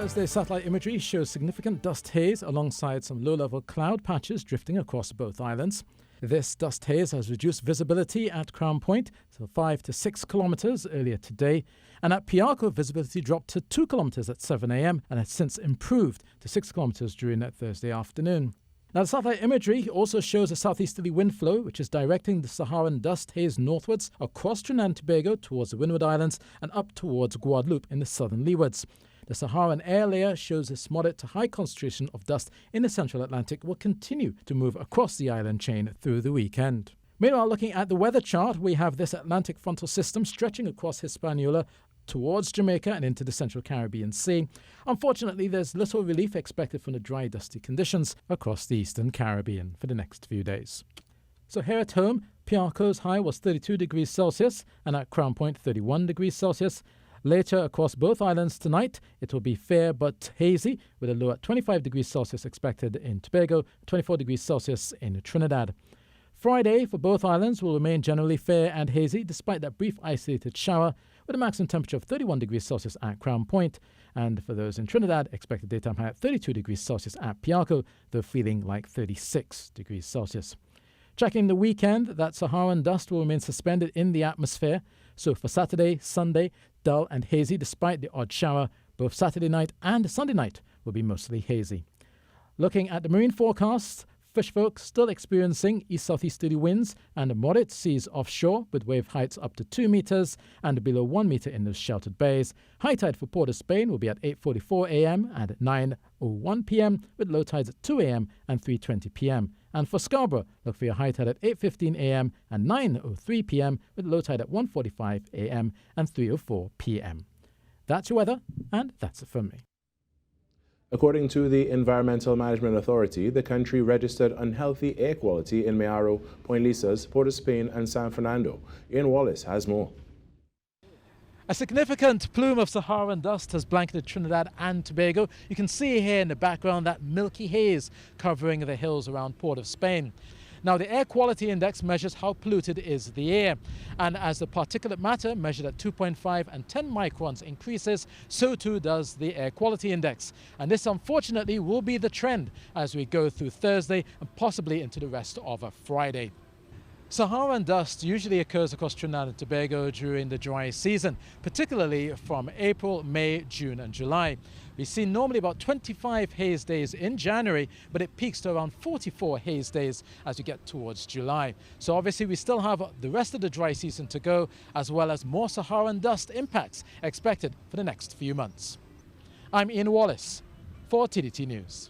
Thursday satellite imagery shows significant dust haze alongside some low-level cloud patches drifting across both islands. This dust haze has reduced visibility at Crown Point to 5 to 6 kilometers earlier today, and at Piarco visibility dropped to 2 kilometers at 7 a.m. and has since improved to 6 kilometers during that Thursday afternoon. Now, the satellite imagery also shows a southeasterly wind flow which is directing the Saharan dust haze northwards across Trinidad and Tobago towards the Windward Islands and up towards Guadeloupe in the southern leewards. The Saharan air layer shows this moderate to high concentration of dust in the central Atlantic will continue to move across the island chain through the weekend. Meanwhile, looking at the weather chart, we have this Atlantic frontal system stretching across Hispaniola towards Jamaica and into the Central Caribbean Sea. Unfortunately, there's little relief expected from the dry, dusty conditions across the Eastern Caribbean for the next few days. So here at home, Piarco's high was 32 degrees Celsius and at Crown Point 31 degrees Celsius. Later across both islands tonight, it will be fair but hazy, with a low at 25 degrees Celsius expected in Tobago, 24 degrees Celsius in Trinidad. Friday for both islands will remain generally fair and hazy, despite that brief isolated shower, with a maximum temperature of 31 degrees Celsius at Crown Point. And for those in Trinidad, expected daytime high at 32 degrees Celsius at Piarco, though feeling like 36 degrees Celsius. Checking the weekend, that Saharan dust will remain suspended in the atmosphere. So for Saturday, Sunday, dull and hazy despite the odd shower. Both Saturday night and Sunday night will be mostly hazy. Looking at the marine forecasts, fish folk still experiencing east-southeasterly winds and moderate seas offshore with wave heights up to 2 meters and below 1 meter in those sheltered bays. High tide for Port of Spain will be at 8:44 a.m. and at 9:01 p.m. with low tides at 2 a.m. and 3:20 p.m. And for Scarborough, look for your high tide at 8:15 a.m. and 9:03 p.m. with low tide at 1:45 a.m. and 3:04 p.m. That's your weather, and that's it from me. According to the Environmental Management Authority, the country registered unhealthy air quality in Mayaro, Point Lisas, Port of Spain and San Fernando. Ian Wallace has more. A significant plume of Saharan dust has blanketed Trinidad and Tobago. You can see here in the background that milky haze covering the hills around Port of Spain. Now, the air quality index measures how polluted is the air. And as the particulate matter measured at 2.5 and 10 microns increases, so too does the air quality index. And this, unfortunately, will be the trend as we go through Thursday and possibly into the rest of Friday. Saharan dust usually occurs across Trinidad and Tobago during the dry season, particularly from April, May, June and July. We see normally about 25 haze days in January, but it peaks to around 44 haze days as we get towards July. So obviously we still have the rest of the dry season to go, as well as more Saharan dust impacts expected for the next few months. I'm Ian Wallace for TDT News.